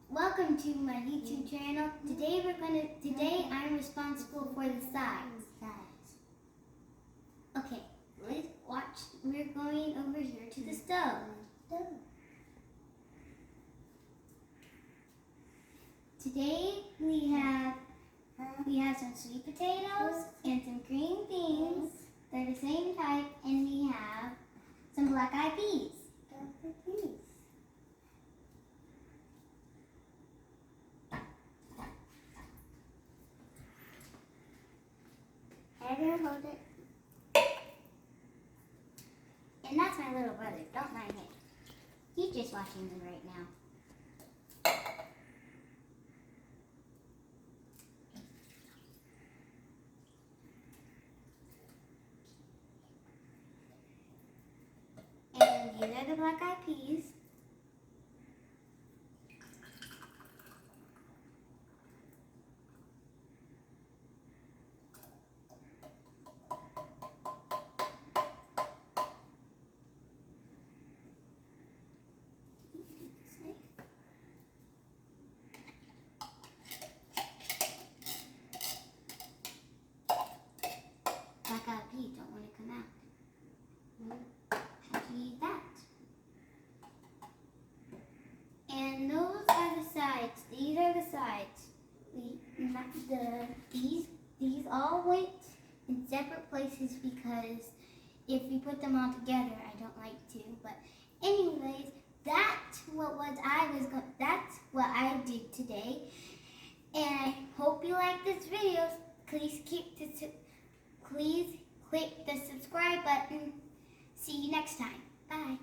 welcome to my YouTube channel. Today I'm responsible for the sides. Okay, let's watch. We're going over here to the stove. Today we have some sweet potatoes and some green beans. They're the same type, and we have some black-eyed peas. Hold it. And that's my little brother. Don't mind him. He's just watching me right now. And these are the black-eyed peas. Black-eyed peas don't want to come out. How do you eat that? And those are the sides. These are the sides. These all went in separate places because if we put them all together, I don't like to. But anyways, that's what I did today. And I hope you like this video. Please click the subscribe button. See you next time. Bye.